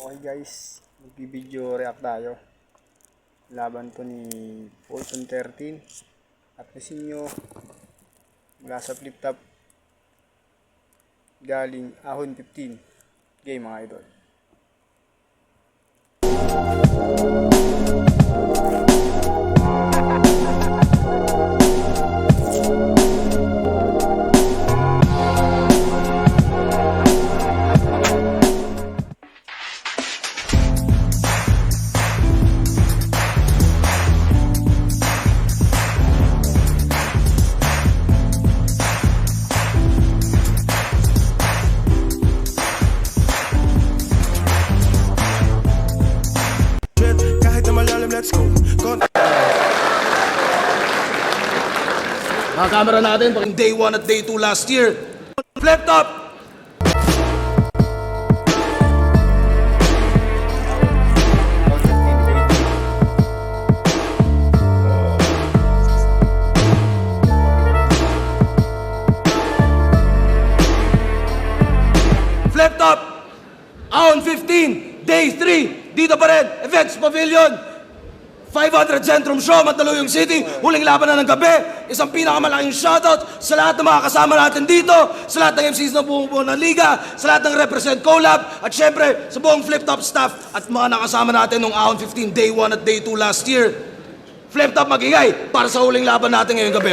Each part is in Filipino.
Okay guys, magbibideo react tayo. Laban to ni Poison 13 at Nisinyo mula sa flip top galing Ahon 15. Game mga idol. Let's go. Mga camera natin, pag day 1 at day 2 last year. Flip top! Flip top! Ahon 15, day 3, dito pa rin, Events Pavilion. 500 Centrum Show, Mandaluyong City, huling laban na ng gabi. Isang pinakamalaking shoutout sa lahat ng mga kasama natin dito, sa lahat ng MCs na buong ng liga, sa lahat ng Represent Collab, at syempre sa buong Flip Top staff at mga nakasama natin nung Ahon 15 day 1 at day 2 last year. Flip Top magigay para sa huling laban natin ngayong gabi.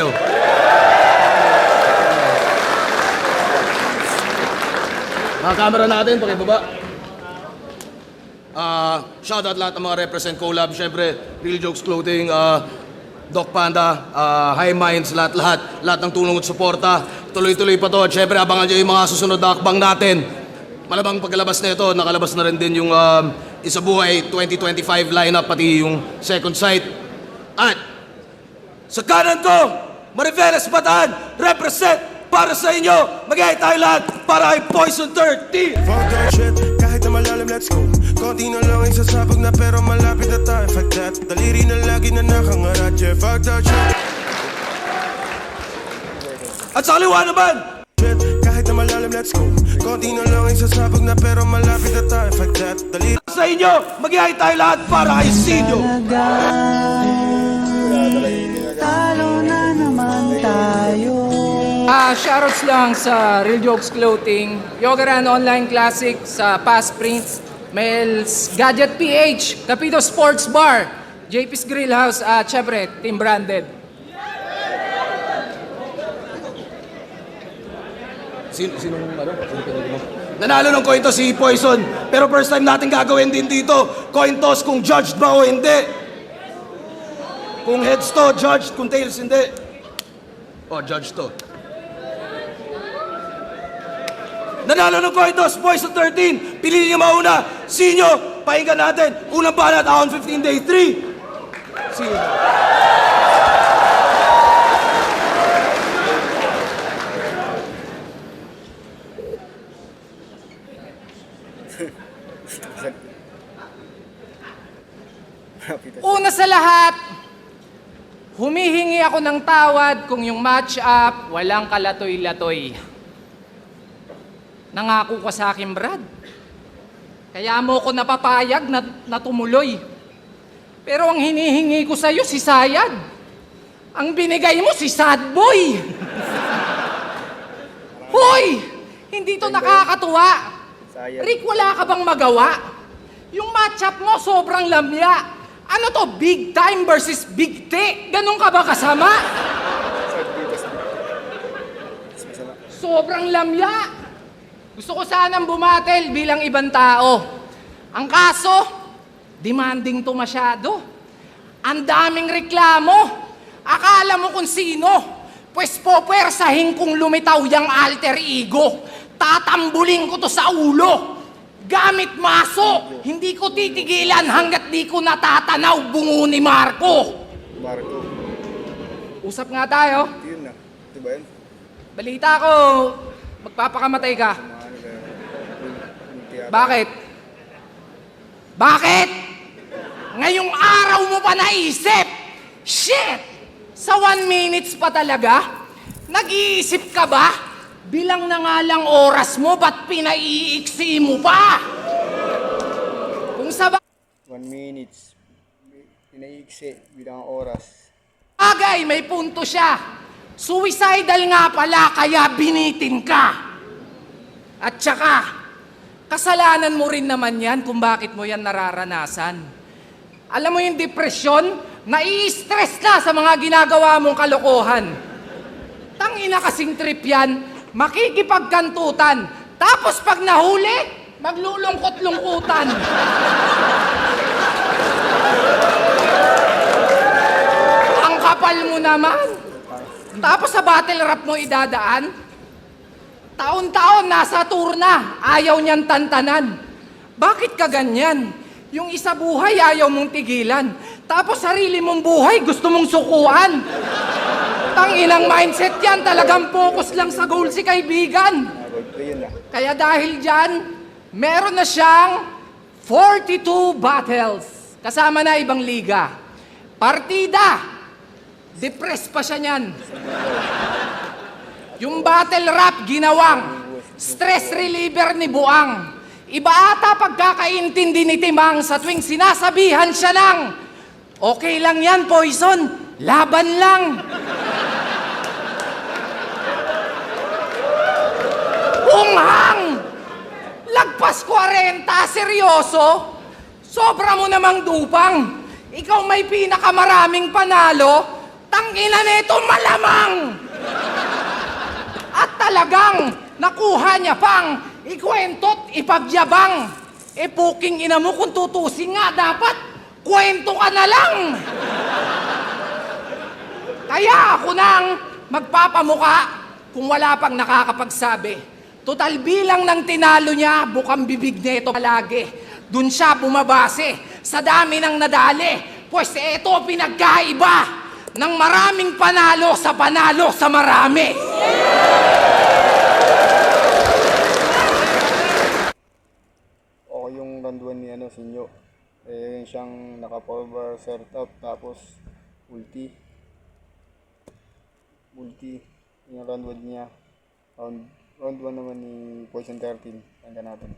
Mga camera natin, pakibaba. Shoutout lahat ng mga Represent Collab, syempre Real Jokes Clothing, Doc Panda, High Minds, lahat ng tulong at suporta. Tuloy-tuloy pa to at syempre abangan nyo yung mga susunod na akbang natin. Malamang pagkalabas na ito, nakalabas na rin din yung Isabuhay 2025 lineup, pati yung second sight. At sa kanan ko, Mariveles Bataan, represent para sa inyo. Mag-iay tayo lahat para kay Poison 13. Fuck that shit, kahit na malalim, let's go. Konti na lang isasabog na pero malapit na tayo. Fuck that, daliri na lagi na nakangarat. Yeah, fuck that shit. At sa kaliwa naman, Shit, kahit na malalim, let's go. Konti na lang isasabog na pero malapit na tayo. Fuck that, daliri sa inyo, mag-iay tayo lahat para kay Sinyo. Talo na naman tayo. Shoutouts lang sa Real Jokes Clothing, Yogaran Online Classic, sa Past Prints, Mel's Gadget PH, Capito Sports Bar, JP's Grill House, at syempre, Team Branded. Sino pinag mo? Nanalo ng coin toss si Poison, pero first time natin gagawin din dito. Coin toss kung judged ba o hindi. Kung heads to, judged. Kung tails, hindi. Oh, judged to. Nanalo ng coin toss, Poison 13. Pili niyo mauna. Sinyo, pakinggan natin. Unang banat, Ahon 15 day 3. Sinyo. Una sa lahat, humihingi ako ng tawad kung yung match-up walang kalatoy-latoy. Nangako ka sa akin, Brad. Kaya mo ko napapayag na tumuloy. Pero ang hinihingi ko sa'yo, si Sayad. Ang binigay mo, si Sad Boy. Hoy! Hindi to nakakatuwa. Rick, wala ka bang magawa? Yung match-up mo, sobrang lamya. Ano to, big time versus big T? Ganun ka ba kasama? Sobrang lamya. Gusto ko sanang bumatel bilang ibang tao. Ang kaso, demanding to masyado. Ang daming reklamo. Akala mo kung sino. Pues popwersahin kung lumitaw yung alter ego. Tatambulin ko to sa ulo. Gamit maso. Hindi ko titigilan hanggat di ko natatanaw bungo ni Marco. Usap nga tayo. Yun na. Ito ba yun? Balita ko, magpapakamatay ka. Bakit? Bakit? Ngayong araw mo pa naisip? Shit! Sa 1 minutes pa talaga? Nag-iisip ka ba? Bilang na nga lang oras mo, ba't pinaiiksi mo pa? Kung sa 1 minutes. Pinaiksi bilang oras. bagay, may punto siya. Suicidal nga pala, kaya binitin ka. At saka, kasalanan mo rin naman yan kung bakit mo yan nararanasan. Alam mo yung depresyon, nai-stress na sa mga ginagawa mong kalokohan. Tangina kasing trip yan, makikipagkantutan. Tapos pag nahuli, maglulungkot-lungkutan. Ang kapal mo naman. Tapos sa battle rap mo idadaan, taon-taon nasa tour na, ayaw niyan tantanan. Bakit ka ganyan? Yung isa buhay ayaw mong tigilan. Tapos sarili mong buhay gusto mong sukuan. Tanginang mindset yan, talagang focus lang sa goal si kaibigan. Word play yun Kaya dahil dyan, meron na siyang 42 battles. Kasama na ibang liga. Partida. Depressed pa siya niyan. Yung battle rap ginawang stress reliever ni Buang. Iba ata pagkakaintindi ni Timang sa tuwing sinasabihan siya ng okay lang yan, Poison. Laban lang. Bunghang! Lagpas 40, seryoso? Sobra mo namang dupang. Ikaw may pinakamaraming panalo. Tangina nito malamang! At talagang nakuha niya pang ikwento't ipagyabang. E puking ina mo kung tutusin nga dapat, kwento ka na lang! Kaya ako nang magpapamuka kung wala pang nakakapagsabi. Total bilang ng tinalo niya, bukang bibig nito palagi. Dun siya bumabase sa dami ng nadali. Pues ito pinagkaiba ng maraming panalo sa marami. O yung round 1 ni Sinyo. Yun siyang naka-power setup tapos ulti. Yung round 1 niya. Round 1 naman ni Poison 13. Tanda natin.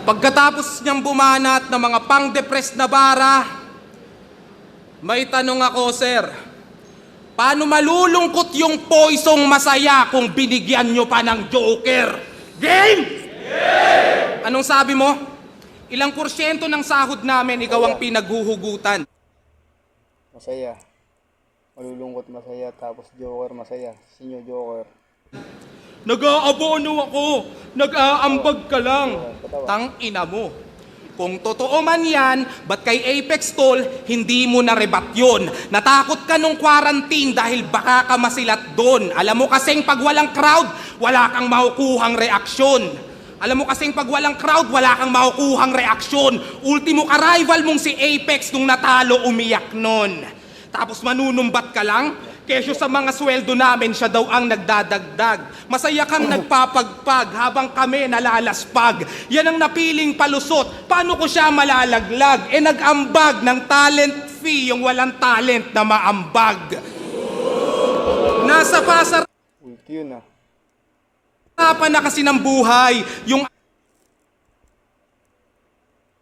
Pagkatapos niyang bumanat ng mga pang-depressed na bara, may tanong ako, sir. Paano malulungkot yung Poisong masaya kung binigyan nyo pa ng Joker? Game! Anong sabi mo? Ilang porsyento ng sahod namin ikaw ang pinaghuhugutan? Masaya. Malulungkot masaya tapos Joker masaya. Sinyo Joker. Nag-aabono ako. Nag-aambag ka lang. Tang ina mo. Kung totoo man yan, ba't kay Apex Tol, hindi mo narebat yun? Natakot ka nung quarantine dahil baka ka masilat doon. Alam mo kasing pag walang crowd, wala kang makukuhang reaksyon. Alam mo kasing pag walang crowd, wala kang makukuhang reaksyon. Ultimo ka-rival mong si Apex nung natalo, umiyak nun. Tapos manunumbat ka lang? Kesyo sa mga sweldo namin, siya daw ang nagdadagdag. Masaya kang nagpapagpag habang kami nalalaspag. Yan ang napiling palusot. Paano ko siya malalaglag? Nag-ambag ng talent fee yung walang talent na maambag. Nasa pasar... Ulti yun Harapan na kasi ng buhay, yung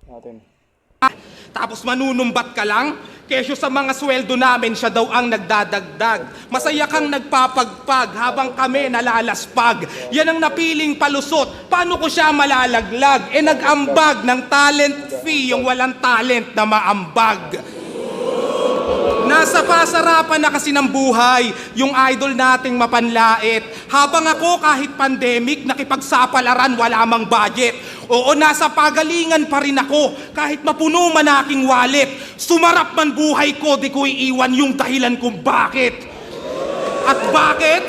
natin. tapos manunumbat ka lang? Kesyo sa mga sweldo namin, siya daw ang nagdadagdag. Masaya kang nagpapagpag habang kami nalalaspag. Yan ang napiling palusot. Paano ko siya malalaglag? Nag-ambag ng talent fee yung walang talent na maambag. Nasa pasarapan na kasi ng buhay, yung idol nating mapanlait. Habang ako kahit pandemic, nakipagsapalaran, wala mang budget. Oo, nasa pagalingan pa rin ako, kahit mapuno man aking wallet. Sumarap man buhay ko, di ko iiwan yung dahilan kung bakit. At bakit?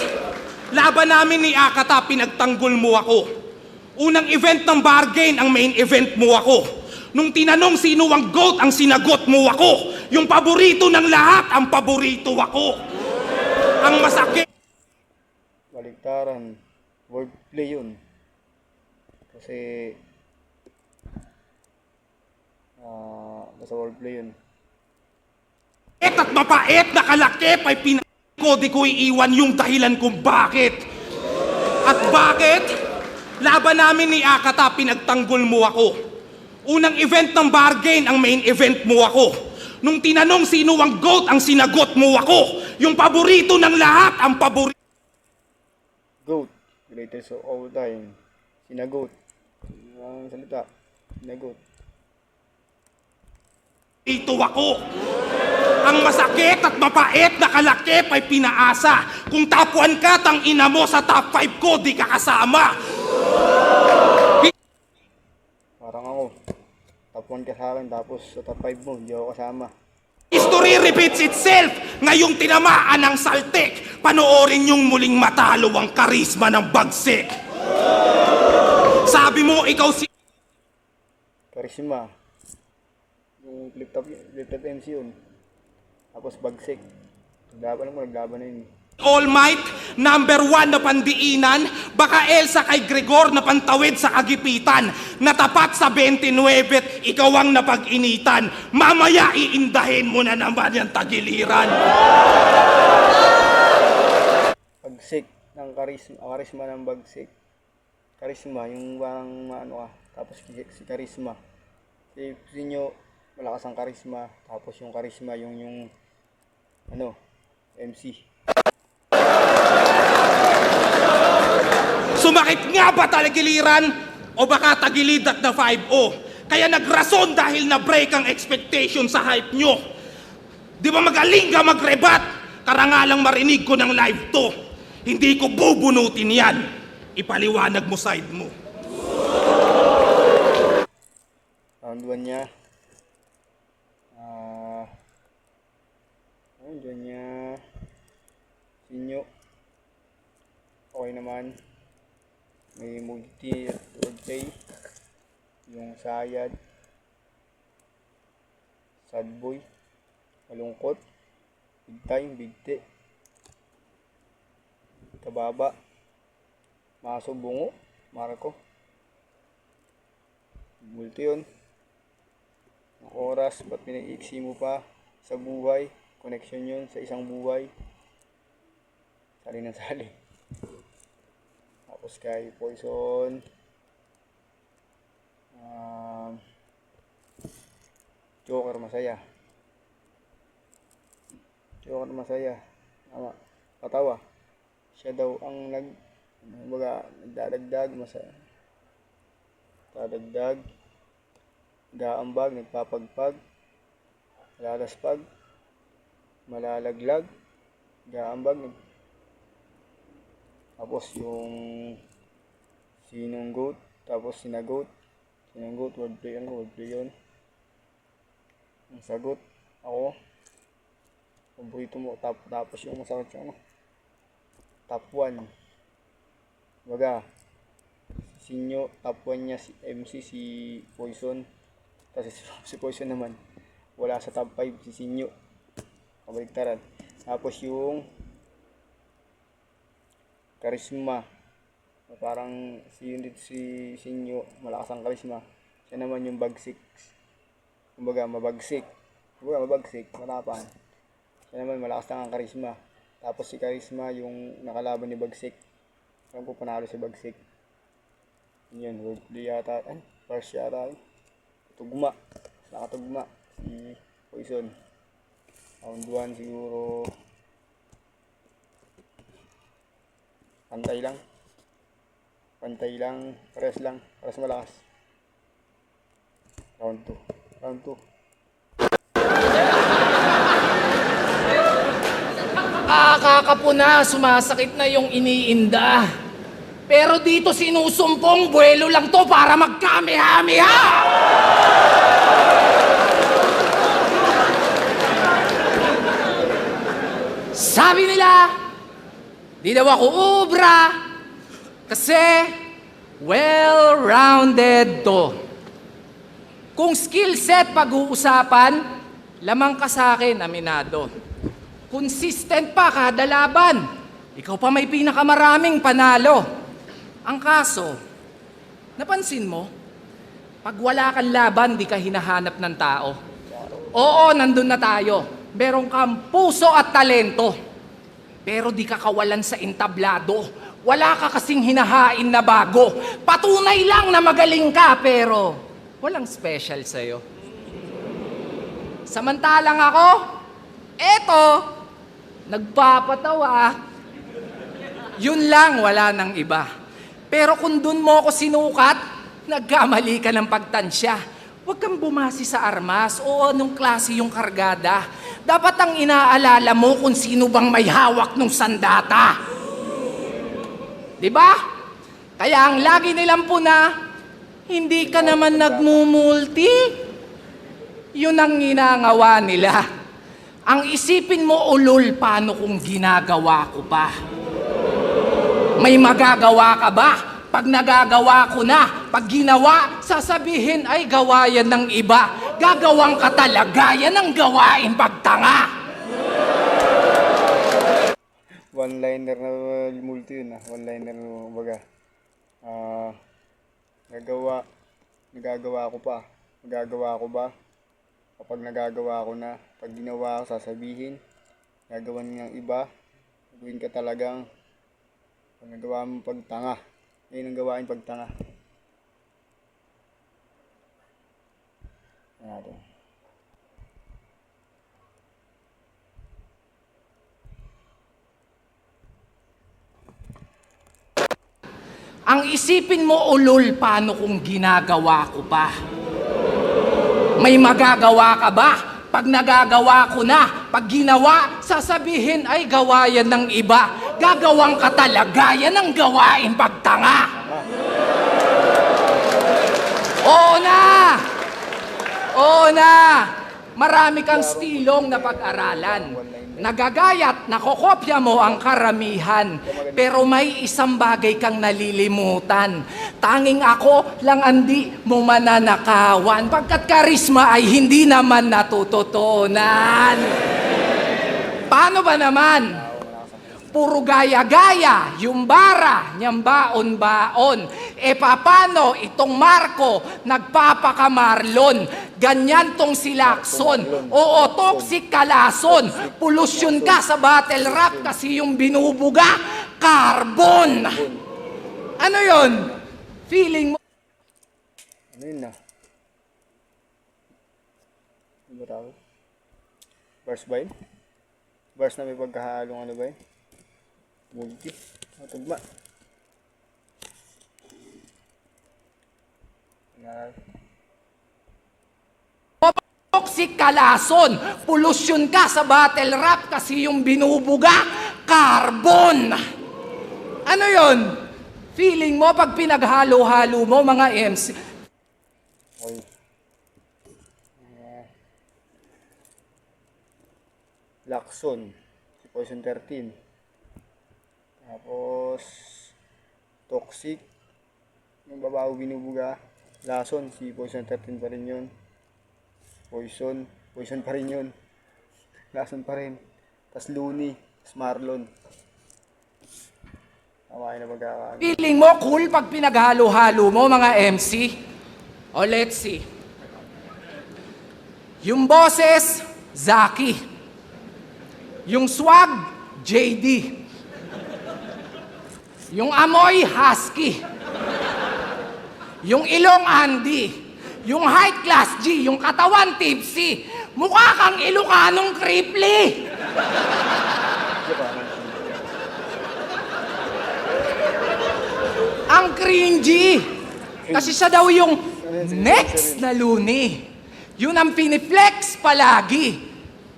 Laban namin ni Akata, pinagtanggol mo ako. Unang event ng bargain, ang main event mo ako. Nung tinanong sino ang GOAT, ang sinagot mo ako. Yung paborito ng lahat, ang paborito ako. Ang masakit. Baliktaran. Wordplay yun. Kasi basta wordplay yun. At mapait na kalakip ay pinag ko, di ko iiwan yung dahilan kung bakit. At bakit? Laban namin ni Akata, pinagtanggol mo ako. Unang event ng bargain, ang main event mo ako. Nung tinanong sino ang GOAT, ang sinagot mo ako. Yung paborito ng lahat, ang paborito GOAT. Greatest of all time. Sinagot. Ang salita. Sinagot. ako. Ang masakit at mapait na kalakip ay pinaasa. Kung top 1 ka, tang ina mo sa top 5 ko, di ka kasama. Parang ako. Top 1 ka sa akin, tapos sa top 5 mo, hindi ako kasama. History repeats itself. Ngayong tinamaan ng saltik, panoorin yung muling matalo ang karisma ng bagsik. Sabi mo, ikaw si... Karisma. Yung flip-top MC yun. Tapos bagsik. Naglaban na yun. All Might, number 1 na pandiinan, baka Elsa kay Gregor na pantawid sa kagipitan, natapat sa 29, ikaw ang napag-initan, mamaya iindahin mo na naman yung tagiliran. Bagsik ng karisma ng bagsik. Karisma, yung parang ano ka, tapos si karisma. Si inyo, malakas ang karisma, tapos yung karisma, yung MC. Sumakit nga ba tagiliran o baka tagilid at na 5-0? Kaya nagrason dahil na-break ang expectation sa hype nyo. Di ba magaling ka mag-rebat? Karangalang marinig ko ng live to. Hindi ko bubunutin yan. Ipaliwanag mo side mo. Round 1 niya. Round 1 niya. Sinyo. Okay naman. May multi roleplay. Yung sayad. Sad boy. Malungkot. Big time, bigti. Kababa. Maso bungo. Marco. Multi yun. Ang oras, ba't pinag-iksi mo pa sa buhay? Connection yun sa isang buhay. Sali ng sali. Tapos kay Poison. Joker masaya. Joker masaya. Patawa. Siya daw ang nagdadagdag masaya. Dadagdag. Gaambag, nagpapagpag. Malalaspag. Malalaglag. Gaambag, tapos yung sinong goat, tapos sinagot. Sinong goat, wordplay yun. Ang sagot, ako. Paborito mo, tapos yung masakit yung top 1. Baga, Sinyo, top 1 niya si MC, si Poison. Tapos si Poison naman, wala sa top 5, si Sinyo. Kabaligtaran. Tapos yung karisma, parang si Sinyo, malakas ang karisma. Siya naman yung bagsik. Kumbaga mabagsik, matapang. Siya naman malakas lang ang karisma. Tapos si karisma yung nakalaban ni bagsik. Alam ko panalo si bagsik. Yun, wordplay yata, first yata. Tugma, nakatugma si Poison. Round 1 siguro pantay lang, pares malakas. Round 2. Kakapuna, sumasakit na yung iniinda. Pero dito sinusumpong, buwelo lang to para magkami-hami-ha! Sabi nila, di daw ako ubra, kasi well-rounded to. Kung skill set pag-uusapan, lamang ka sa akin, aminado. Consistent pa kada laban. Ikaw pa may pinakamaraming panalo. Ang kaso, napansin mo, pag wala kang laban, di ka hinahanap ng tao. Oo, nandun na tayo. Meron kang puso at talento. pero di ka kawalan sa entablado. Wala ka kasing hinahain na bago. Patunay lang na magaling ka, pero walang special sa'yo. Samantalang ako, eto, nagpapatawa. Yun lang, wala nang iba. Pero kung dun mo ako sinukat, nagkamali ka ng pagtansya. Huwag kang bumasi sa armas o anong klase yung kargada. Dapat ang inaalala mo kung sino bang may hawak ng sandata. Diba? Kaya ang lagi nilang puna, hindi ka naman nagmumulti. Yun ang ginagawa nila. Ang isipin mo, ulol, paano kung ginagawa ko pa? May magagawa ka ba? Pag nagagawa ko na, pag ginawa, sasabihin ay gawa yan ng iba. Gagawang ka talaga, yan ang gawain pagtanga. One-liner na multi yun One-liner na baga. Nagagawa ko pa. Magagawa ko ba? Kapag nagagawa ko na, pag ginawa ko, sasabihin, gagawan ng iba, gawin ka talagang, pag nagawa mo pagtanga. Ngayon ang gawain pagtanga. Ayan. Ang isipin mo, ulol, paano kung ginagawa ko pa? May magagawa ka ba? Pag nagagawa ko na, pag ginawa, sasabihin ay gawa yan ng iba. Gagawang ka talaga, yan ang gawain pagtanga. Oo na! Oo na! Marami kang stilong na pag-aralan. Nagagayat, nakokopya mo ang karamihan. Pero may isang bagay kang nalilimutan. Tanging ako lang andi mo mananakawan. Pagkat karisma ay hindi naman natututunan. Paano ba naman? Puro gaya-gaya, yung bara, niyang baon-baon. E papano itong Marco nagpapakamarlon? Ganyan tong si Lacson. Oo, toxic kalason. Pollution ka sa battle rap kasi yung binubuga, carbon. Ano yon? Feeling mo? Ano yun na? Ano ba tawag? Verse ba yun? Verse na may pagkahalong ano ba yun? Multi. Matugma. Toxic kalason. Pollution ka sa battle rap kasi yung binubuga, carbon. Ano yon? Feeling mo pag pinaghalo-halo mo mga MC? Okay. Lacson. Si Poison 13. Tapos toxic. Yung babaw binubuga. Lason. Si Poison 13 pa rin yun. Poison pa rin yun. Lason pa rin. Tas Looney. Tas Marlon. Tama na magkakaano. Feeling mo cool pag pinaghalo-halo mo mga MC? O let's see. Yung boses, Zaki. Yung swag, JD. Yung amoy, Husky. Yung ilong, Andy. Yung height, class G. Yung katawan, tipsy. Mukha kang Ilocanong Cripply. Ang cringy. Kasi siya daw yung next na Looney. Yun ang piniflex palagi.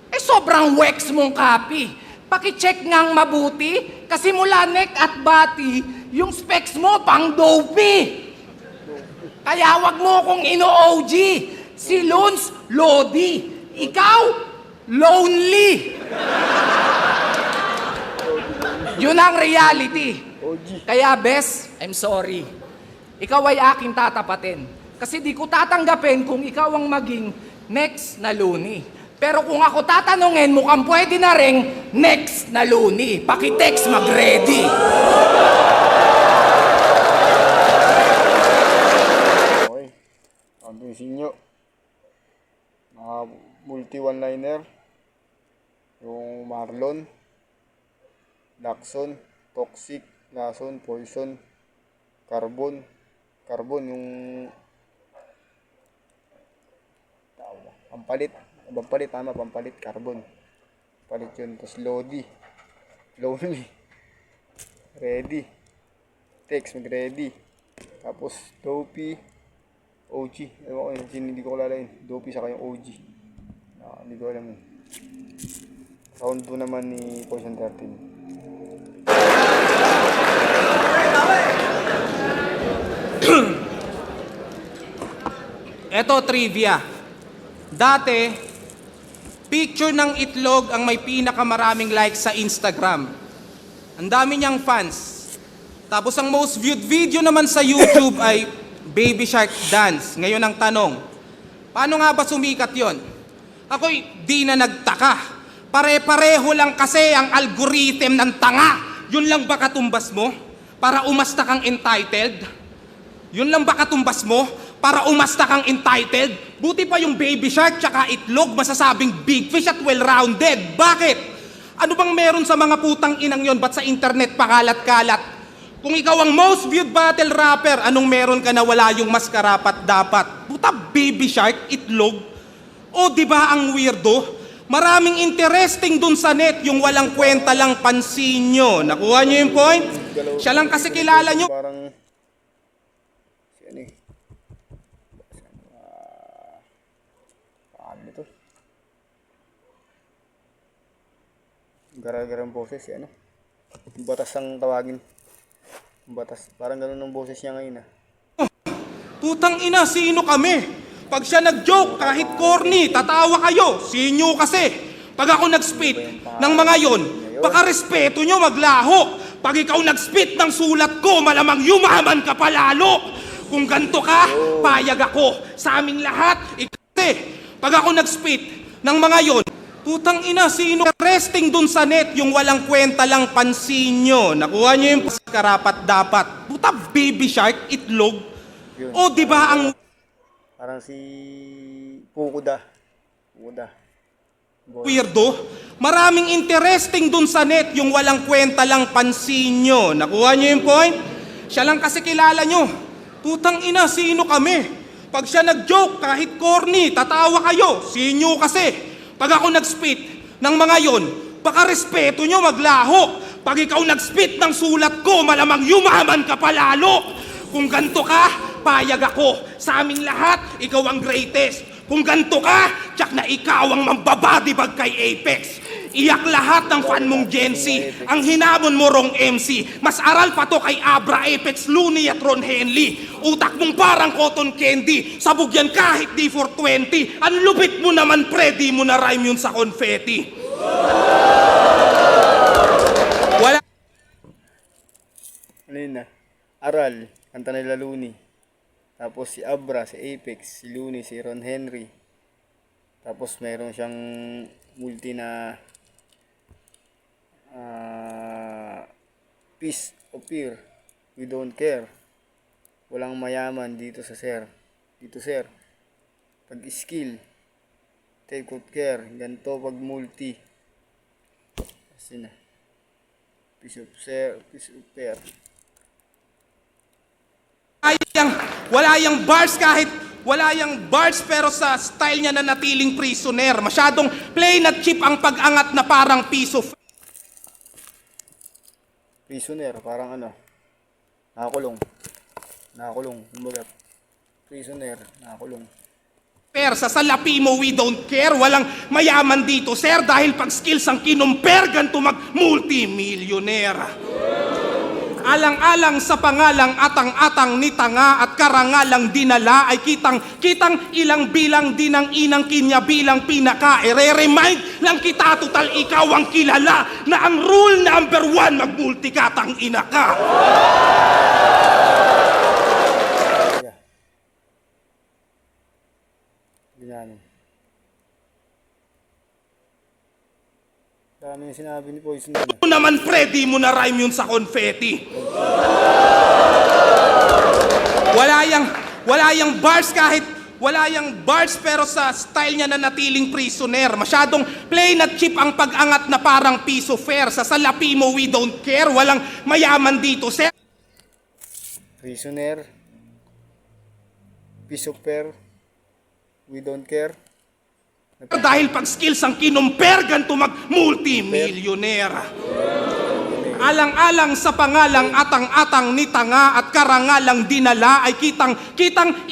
Eh sobrang wex mong copy. Pakicheck ngang mabuti kasi mula neck at body, yung specs mo pang dopey. Kaya wag mo kong ino-OG. Si Lons, Lodi. Ikaw, lonely. Yun ang reality. Kaya bes, I'm sorry. Ikaw ay aking tatapatin. Kasi di ko tatanggapin kung ikaw ang maging next na Looney. Pero kung ako tatanungin, mukhang pwede na ring next na Looney. Pakitext, mag-ready. Okay. Ang sinyo. Mga multi one-liner. Yung Marlon. Lakson, Toxic, Lason, Poison, Carbon. Carbon yung pampalit. Pampalit, tama, pampalit, Carbon. Palit yun. Tapos Lodi. Lonely. Ready. Text, mag-ready. Tapos Dopey. OG. Ewan ko yun, hindi ko kilala yun. Dopey saka yung OG. Hindi ko alam yun. Round 2 naman ni Poison 13. Eto trivia. Dati, picture ng itlog ang may pinakamaraming likes sa Instagram. Ang dami niyang fans. Tapos ang most viewed video naman sa YouTube ay Baby Shark Dance. Ngayon ang tanong, paano nga ba sumikat yon? Ako'y di na nagtaka. Pare-pareho lang kasi ang algorithm ng tanga. Yun lang ba katumbas mo? Para umasta kang entitled? Yun lang ba katumbas mo? Para umasta kang entitled? Buti pa yung Baby Shark tsaka itlog masasabing big fish at well-rounded. Bakit? Ano bang meron sa mga putang inang yon? Ba't sa internet pakalat-kalat? Kung ikaw ang most viewed battle rapper, anong meron ka na wala yung mas karapat dapat? Puta, Baby Shark, itlog? O di ba ang weirdo? Maraming interesting dun sa net, yung walang kwenta lang pansin nyo. Nakuha nyo yung point? Siya lang kasi kilala nyo. Parang si ano eh. Ano to? Gara-garang boses si ano? Batas ang tawagin. Batas. Parang ganun ang boses niya ngayon ah. Putang ina, sino kami? Pag siya nag-joke, kahit corny, tatawa kayo. Sinyo kasi. Pag ako nag-spit ng mga yon, pakarespeto nyo maglaho. Pag ikaw nag-spit ng sulat ko, malamang yumaman ka palalo. Kung ganto ka, payag ako. Sa aming lahat, kasi. Pag ako nag-spit ng mga yon, putang ina, sino resting dun sa net, yung walang kwenta lang pansin nyo. Nakuha nyo yung karapat dapat. Puta, Baby Shark, itlog. O di ba ang Parang si Pukuda. weirdo? Maraming interesting dun sa net, yung walang kwenta lang pansin nyo. Nakuha nyo yung point? Siya lang kasi kilala nyo. Putang ina, sino kami? Pag siya nag-joke, kahit corny, tatawa kayo. Sinyo kasi. Pag ako nag-spit ng mga yon, pakarespeto nyo maglaho. Pag ikaw nag-spit ng sulat ko, malamang yumaman ka palalo. Kung ganto ka, payag ako. Sa aming lahat, ikaw ang greatest. Kung ganto ka, tsak na ikaw ang mambabadibag kay Apex. Iyak lahat ng fan mong Gen Z. Ang hinamon mo rong MC. Mas aral pa to kay Abra, Apex, Looney at Ron Henley. Utak mong parang cotton candy. Sabog yan kahit di 420. Ang lupit mo naman pre, di mo na rhyme yun sa confetti. Wala. Ano yun na? Aral. Kanta nila Looney. Tapos si Abra, si Apex, si Looney, si Ron Henry. Tapos mayroon siyang multi na peace of fear. We don't care. Walang mayaman dito sa sir. Dito sir. Pag skill. Take good care. Ganto pag multi. Kasi na. Peace of fear. Wala yang bars kahit wala yang bars pero sa style niya na natiling prisoner. Masyadong plain at cheap ang pag-angat na parang piso. Prisoner, parang ano? Nakakulong. Kumbaga, prisoner, nakakulong. Sa salapi mo, we don't care. Walang mayaman dito, sir, dahil pag skills ang kinumpare, ganito mag-multimillionaire. Alang-alang sa pangalang atang-atang ni tanga at karangalang dinala ay kitang ilang bilang din ang inang kinya bilang pinaka. Remind lang kita total ikaw ang kilala na ang rule number 1 mag-multikatang ina ka. Ganyan. Dami yung sinabi ni Poison. Kung naman pre, di mo na rhyme yun sa confetti. Wala yang bars kahit Wala yang bars pero sa style niya na natiling prisoner. Masyadong plain at cheap ang pag-angat na parang piso fair. Sa salapi mo we don't care. Walang mayaman dito, sir. Prisoner. Piece of pear. We don't care. Dahil pag skills ang kinumpare, ganito mag-multi-millionaire. Alang-alang sa pangalang atang-atang ni tanga at karangalang dinala ay kitang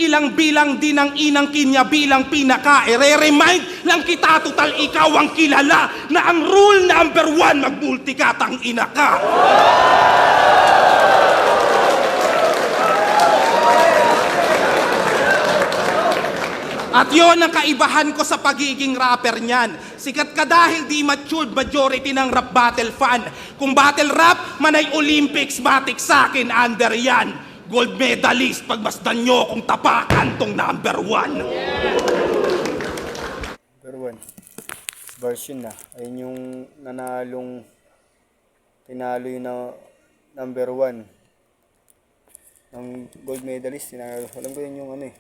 ilang bilang din ang inang kinya bilang pinaka. Re-remind lang kita, total ikaw ang kilala na ang rule number 1, mag-multikatang ina ka. At yon ang kaibahan ko sa pagiging rapper niyan. Sikat ka dahil di matured majority ng rap battle fan. Kung battle rap, manay Olympics, matik sa akin, under yan. Gold medalist, pagmasdan nyo kung tapakan tong number 1. Number 1. Version na. Ayun yung tinalo yung number 1. Ng gold medalist, tinalo. Alam ko yun yung ano eh.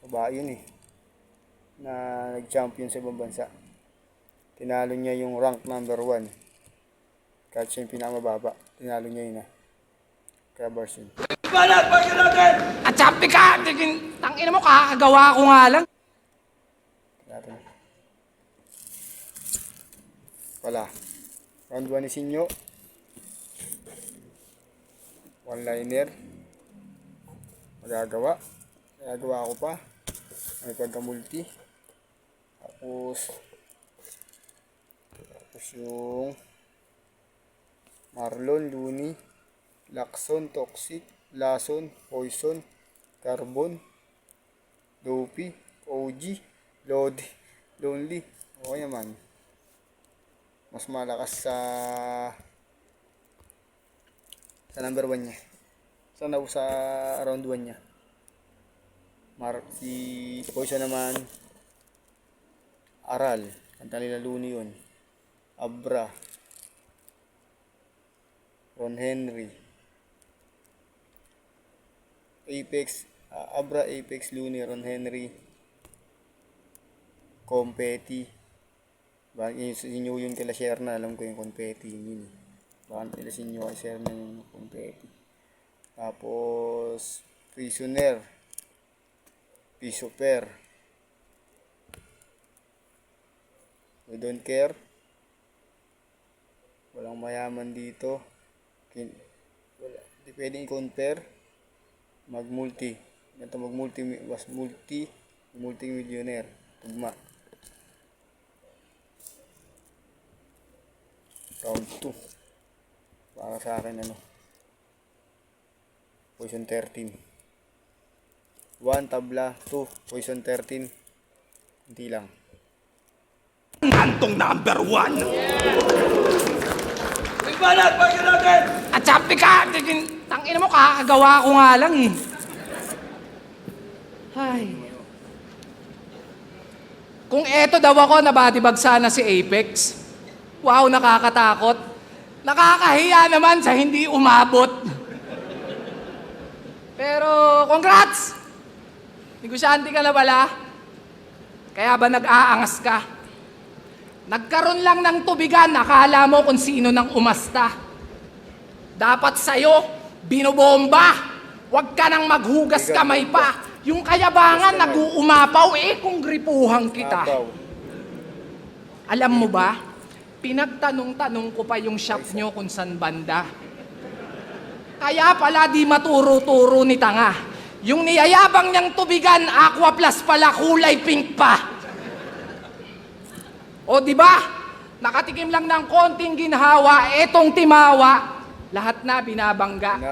Babae yun eh. Na nag-champion sa ibang bansa. Tinalo niya yung rank number 1. Kahit siya yung pinakamababa. Tinalo niya yun ah. Kaya version. At champi ka! Tangina mo, kakagawa ko nga lang. Natin. Wala. Round 1 ni Sinyo. One-liner. Magagawa ko pa. May pagka-multi. Tapos yung Marlon, Looney, Lacson, Toxic, Lason, Poison, Carbon, Dopey, OG, Lodi, Lonely. Okay naman. Mas malakas sa number 1 niya. Sa round 1 niya. Si Poison naman, Aral, kanta nila Looney yun. Abra, Ron Henry, Apex, Abra, Apex, Looney, Ron Henry, Confetti. Bakit sinyo yun kila Sherna, alam ko yung Confetti yun. Bakit nila sinyo kay Sherna yung Confetti. Tapos Prisoner, Piece of pear. We don't care. Walang mayaman dito. Hindi pwedeng i-compare. Mag-multi. Ganito multi-millionaire. Tugma. Round 2. Para sa akin Poison 13. 1 tabla, 2 Poison 13. Hindi lang. Antong number 1. At champi ka! Tangina mo, kakagawa ko nga lang eh. Ay. Kung eto daw ako, nabatibag sana si Apex. Wow, nakakatakot. Nakakahiya naman sa hindi umabot. Pero, congrats! Negosyante ka na pala. Kaya ba nag-aangas ka? Nagkaroon lang ng tubigan, akala mo kung sino nang umasta. Dapat sa'yo, binobomba. Huwag ka nang maghugas kamay pa. Yung kayabangan, nag-uumapaw kung gripuhan kita. Alam mo ba, pinagtanong-tanong ko pa yung shop nyo kung saan banda. Kaya pala di maturo-turo ni tanga. Yung niyayabang niyang tubigan, Aqua Plus pala, kulay pink pa. O di ba? Nakatikim lang ng konting ginhawa, etong timawa, lahat na binabangga.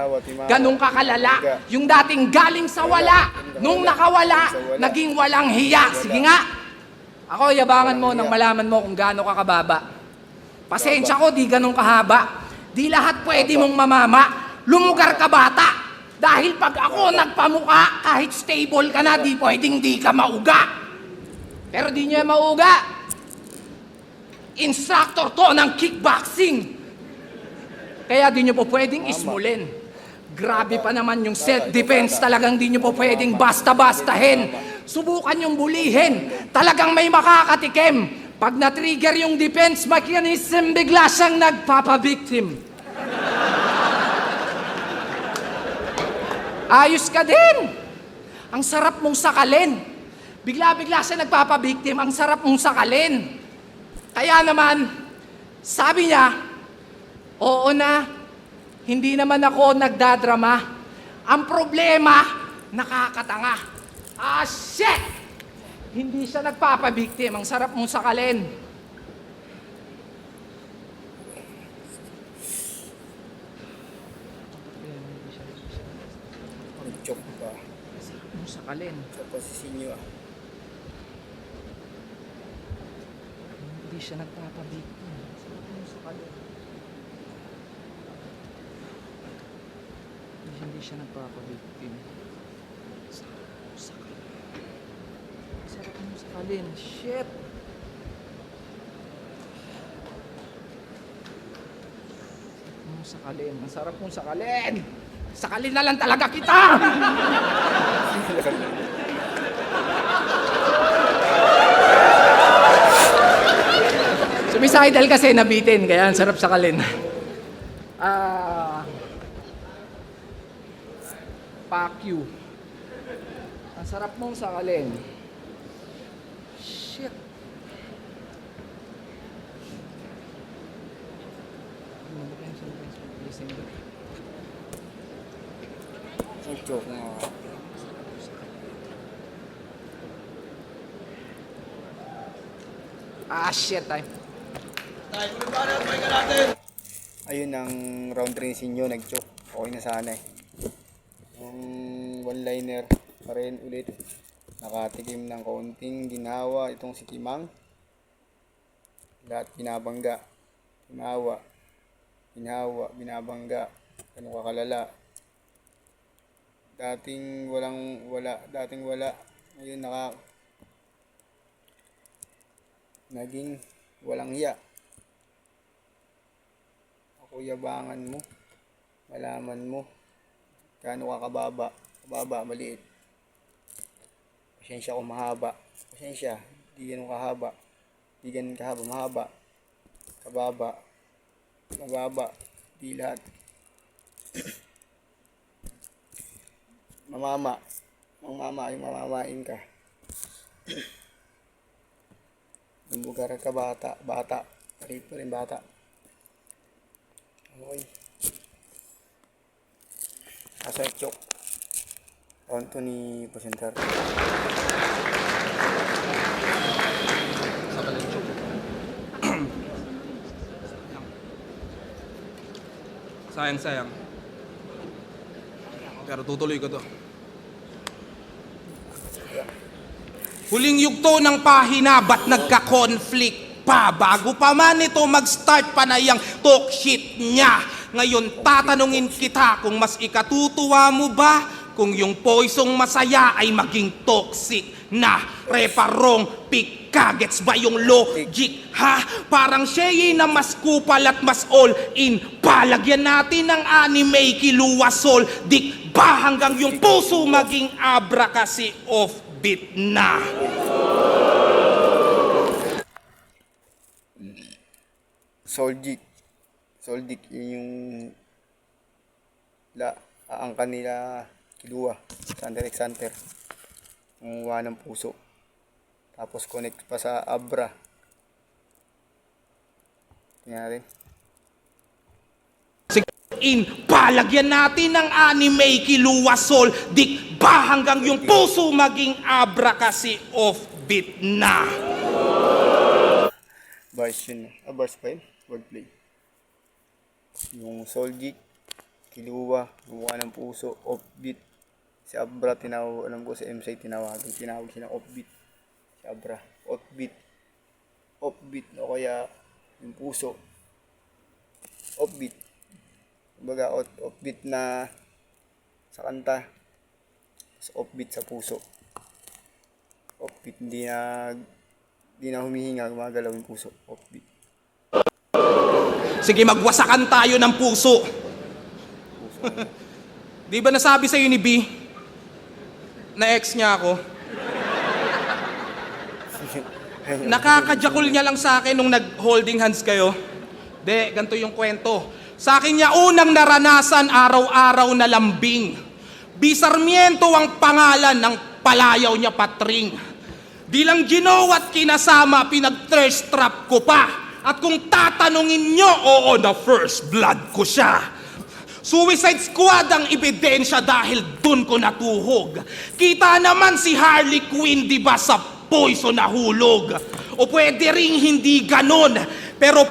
Ganong kakalala. Yung dating galing sa wala, nung nakawala, naging walang hiya. Sige nga. Ako, yabangan mo nang malaman mo kung gaano ka kababa. Pasensya ko, di ganong kahaba. Di lahat pwede mong mamama. Lumugar ka bata. Dahil pag ako nagpamuka, kahit stable ka na, di pwedeng di ka mauga. Pero di niya mauga. Instructor to ng kickboxing. Kaya di niyo po pwedeng ismulin. Grabe pa naman yung self-defense, talagang di nyo po pwedeng basta-bastahin. Subukan yung bulihin, talagang may makakatikim. Pag na-trigger yung defense mechanism, bigla siyang nagpapabiktim. Ayos ka din. Ang sarap mong sakalin. Bigla-bigla siya nagpapabiktim, ang sarap mong sakalin. Kaya naman, sabi niya, oo na, hindi naman ako nagdadrama. Ang problema, nakakatanga. Ah, shit! Hindi siya nagpapabiktim, ang sarap mong sakalin. Nag-choke pa. Sarap mong sakalin. Choke pa si Sinyo ah. Hindi siya nagpapabiktim. Sarap mong sakalin. Hindi siya nagpapabiktim. Sarap mong sakalin. Sarap mong sakalin. Shit! Sarap mong sakalin. Ang sarap mong sakalin! Sakalin na lang talaga kita! Sumicidal kasi nabitin, kaya ang sarap sakalin. Fuck you. Ang sarap mong sakalin. Shit. Nag-choke nga. Ah, shit. Time. Ayun ang round 3 ni Sinyo, nag-choke. Okay na sana eh. Yung one-liner pa rin ulit. Nakatikim ng kaunting ginawa itong si Kimang. Lahat binabangga. Ginawa. Ginawa, binabangga. Ganun kakalala. Dating walang wala. Dating wala. Ngayon naging walang hiya. Ako yabangan mo. Malaman mo. Gaano ka kababa. Kababa, maliit. Pasensya kung mahaba. Pasensya. Di ganun kahaba. Di ganun kahaba. Mahaba. Kababa. Mababa. Di lahat. Mamama. Mamama yung mamamain ka. Lumbugar ka bata. Bata. Palit pa rin bata. Okay. Asa choke. Round 2 ni Presenter. Sayang. Pero tutuloy ko to. Huling yugto ng pahina, ba't nagka-conflict pa? Bago pa man ito mag-start pa na yung talk shit niya. Ngayon tatanungin kita kung mas ikatutuwa mo ba kung yung poisong masaya ay maging toxic na reparong pika. Gets ba yung logic, ha? Parang siya na mas kupal at mas all in. Palagyan natin ng anime kiluwasol. Dik ba hanggang yung puso maging abra kasi offbeat na? Soldik, yun yung ang kanila kiluwa, Xanter. Kumuha ng puso. Tapos connect pa sa Abra. Tingnan natin. Palagyan natin ng anime kiluwasol. Dik ba hanggang yung puso maging abra kasi offbeat na? Bars yun. Bars pa yun. Wordplay. Yung Soldik, kiluwa, gumawa ng puso, offbeat. Si Abra, alam ko sa MC tinawag siya ng offbeat. Si Abra, offbeat. O kaya yung puso. Offbeat. Kumbaga, offbeat na sa kanta. Offbeat sa puso. Offbeat, hindi na humihinga, gumagalaw yung puso. Offbeat. Sige, magwasakan tayo ng puso. Di ba nasabi sa'yo ni B na ex niya ako? Nakakajakul niya lang sa akin nung nag-holding hands kayo. De, ganito yung kwento. Sa akin niya unang naranasan araw-araw na lambing. B. Sarmiento ang pangalan ng palayaw niya patring. Di lang ginawa at kinasama, pinag-thirst trap ko pa. At kung tatanungin nyo, oo, na first blood ko siya. Suicide Squad ang ebidensya dahil dun ko natuhog. Kita naman si Harley Quinn, di ba, sa Poison na hulog. O pwede ring hindi ganon, pero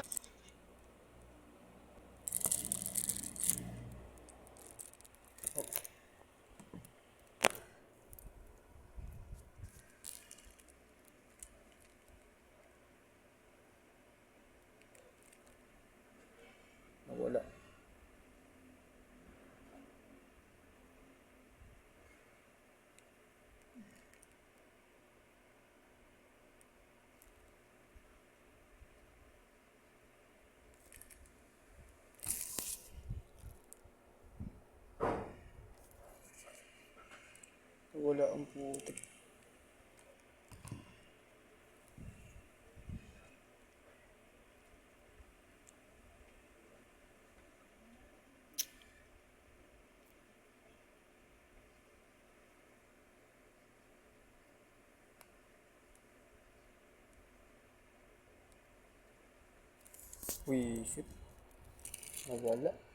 Nawala. Wala ang putik. Wisit. Nawala.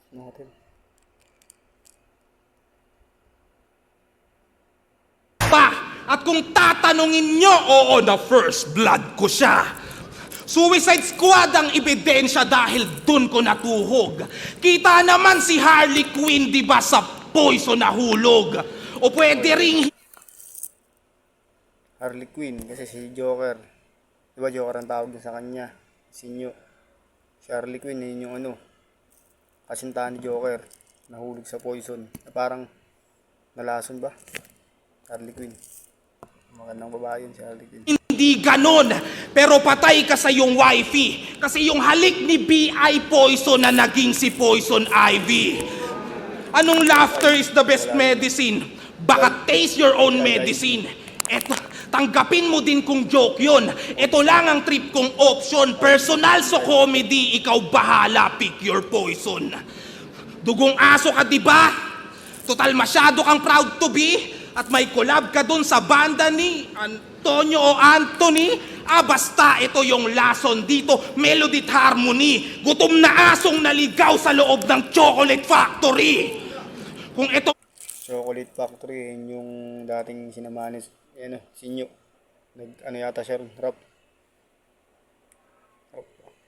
Natin. pa. At kung tatanungin nyo, oo, na first blood ko siya. Suicide Squad ang ebidensya dahil dun ko natuhog. Kita naman si Harley Quinn, di ba, sa Poison na hulog. O pwede ring Harley Quinn kasi si Joker. Di ba Joker ang tawag din sa kanya? Sinyo. Si Harley Quinn yun yung ano, kasintahan ni Joker. Nahulog sa poison. Na parang nalason ba? Harley Quinn. Magandang babae yun si Harley Quinn. hindi ganon, pero patay ka sa yung wifey. Kasi yung halik ni B.I. Poison na naging si Poison Ivy. Anong laughter is the best medicine? Baka taste your own medicine. Eto, tanggapin mo din kung joke yun. Ito lang ang trip kong option. Personal so comedy, ikaw bahala, pick your poison. Dugong aso ka, di ba? Total masyado kang proud to be. At may collab ka dun sa banda ni Antonio o Anthony. Basta ito yung lason dito, melody at harmony. Gutom na asong naligaw sa loob ng Chocolate Factory. Kung ito Chocolate Factory, yun yung dating sinamahan ni ano, Sinyo. Ano yata siya rin, rap.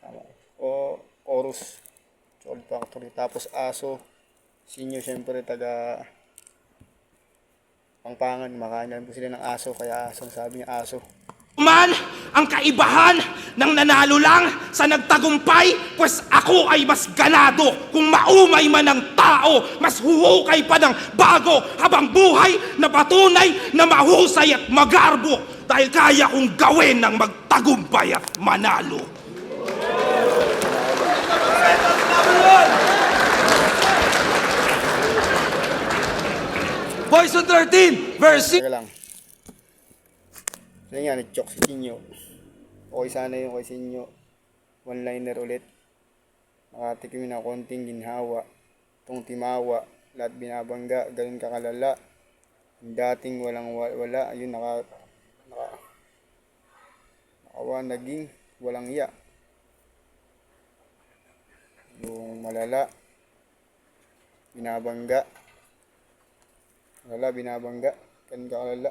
Tama. O chorus. Chocolate Factory. Tapos aso. Sinyo syempre taga Pangpangan, makain po sila ng aso, kaya aso, sabi niya aso. man, Ang kaibahan ng nanalo lang sa nagtagumpay, pues ako ay mas ganado. Kung maumay man ang tao, mas huhukay pa ng bago, habang buhay na patunay na mahusay at magarbo, dahil kaya kong gawin ng magtagumpay at manalo. Poison 13 versus... Teka lang. So nga, nag-choke si Sinyo. Okay sana yung kay Sinyo. One-liner ulit. Nakatikim na konting ginhawa. Itong timawa. Lahat binabangga. Ganun kakalala. Yung dating walang wala. Ayun, naging walang iya. Yung malala. Binabangga. Malala, binabangga. Ganun kakalala.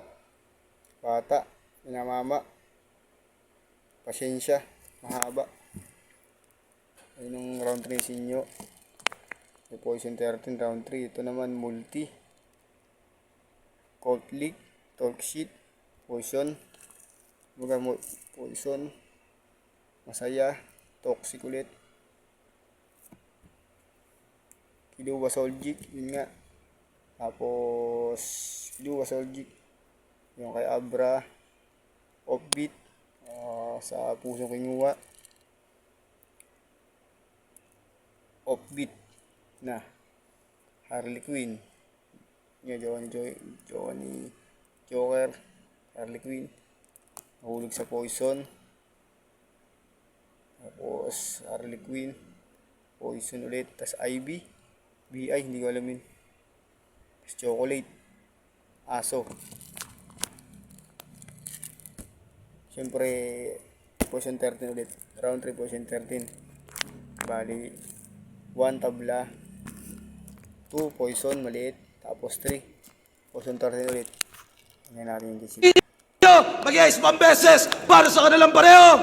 Bata. Pinamama. Pasensya. Mahaba. Ayun yung round 3 Sinyo. May Poison 13 round 3. Ito naman multi. Cold League. Talk Shit. Poison. Poison. Masaya. Toxic ulit. Kiluwa Soljic. Yun nga. Tapos Kiluwa Soljic. Yung kay Abra. Offbeat. Sa Pusong Kinuha. Offbeat na Harley Quinn. Yung Johnny Joker, Harley Quinn. Nahulog sa Poison. Tapos Harley Quinn, Poison ulit. Tapos Ivy, BI, hindi ko alam yun. Tapos Chocolate, Aso. Siyempre, Poison 13 ulit. Round 3 Poison 13. Bali, 1 tabla. 2 Poison, maliit. Tapos 3 Poison 13 ulit. Tingnan natin yung decision. Mag-iayos pang beses para sa kanilang pareho.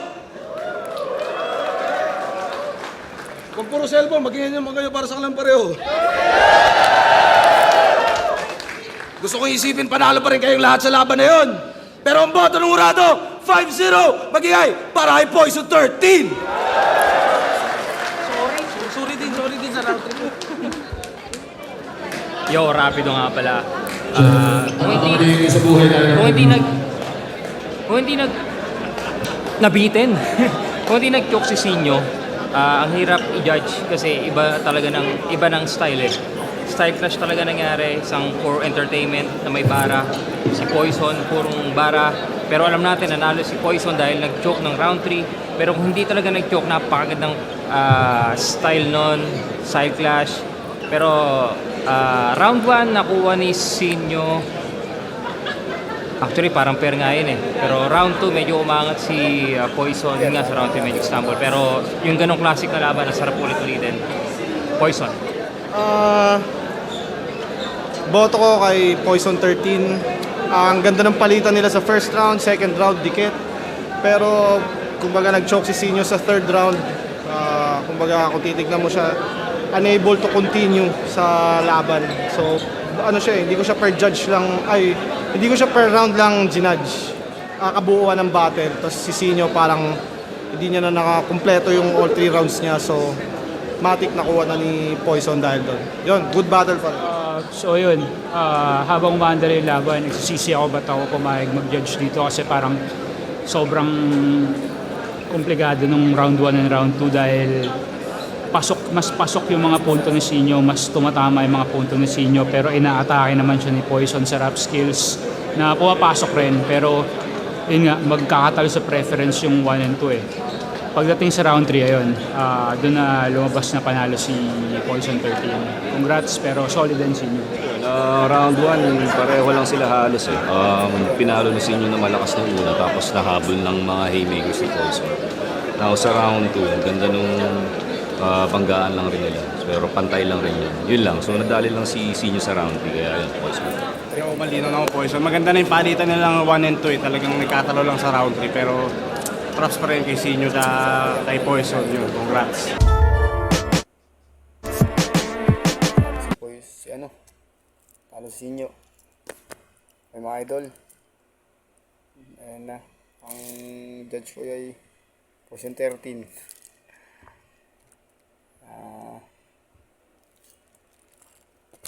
Kung puro cellphone, mag-iayos naman kayo para sa kanilang pareho. Gusto kong isipin, panalo pa rin kayong lahat sa laban na yun. Pero ang boto ng Urado, 5-0, mag-iay para kay Poison 13. Sorry din sa round 3. Yo, rapido nga pala. Kung hindi nabitin, kung hindi nag-choke si Sinyo, ang hirap i-judge kasi iba ng style eh. Style clash talaga nangyari, isang puro entertainment na may bara. Si Poison, purong bara. Pero alam natin, nanalo si Poison dahil nag-choke ng round 3. Pero kung hindi talaga nag-choke, napakagandang style nun, style clash. Pero round 1, nakuha ni Sinyo. Actually, parang pair nga yun eh. Pero round 2, medyo umangat si Poison. Yun nga, sa round 2, medyo stumble. Pero yung ganong classic na laban, nasarap ulit-ulitin. Poison. Boto ko kay Poison 13. Ang ganda ng palitan nila sa first round, second round, dikit. Pero, kumbaga nag-choke si Sinyo sa third round. Kumbaga, kung titignan mo siya, unable to continue sa laban. So, ano siya eh, hindi ko siya per judge lang, hindi ko siya per round lang ginudge. Kabuuan ng battle. Tapos si Sinyo parang hindi niya na nakakumpleto yung all 3 rounds niya. So, matik nakuha na ni Poison dahil doon. Yun, good battle pa rin. So yun, habang umaandar yung laban, nagsisisi ako ba't ako pumayag mag-judge dito kasi parang sobrang komplikado nung round 1 and round 2 dahil mas pasok yung mga punto ni Sinyo, mas tumatama yung mga punto ni Sinyo, pero inaatake naman siya ni Poison sa rap skills na pumapasok rin, pero yun nga, magkakatalo sa preference yung 1 and 2 eh. Pagdating sa round 3, ayun, doon na lumabas na panalo si Poison 13. Congrats, pero solid din Sinyo. Round 1, pareho lang sila halos eh. Pinalo ni Sinyo na malakas ng una, tapos nahabol ng mga haymakers ni Poison. Now sa round 2, ganda nung banggaan lang rin nila. Pero pantay lang rin yun. Yun lang. So nadali lang si Sinyo sa round 3, kaya yun, Poison. Kaya malinaw na ako Poison. Maganda na yung palitan nilang 1 and 2 eh. Talagang nagkatalo lang sa round 3. Pero props pa rin kay Sinyo kay Poison. Yun, congrats. Talo si Sinyo. May mga idol. Ayan na. Ang judge ko ay Poison 13.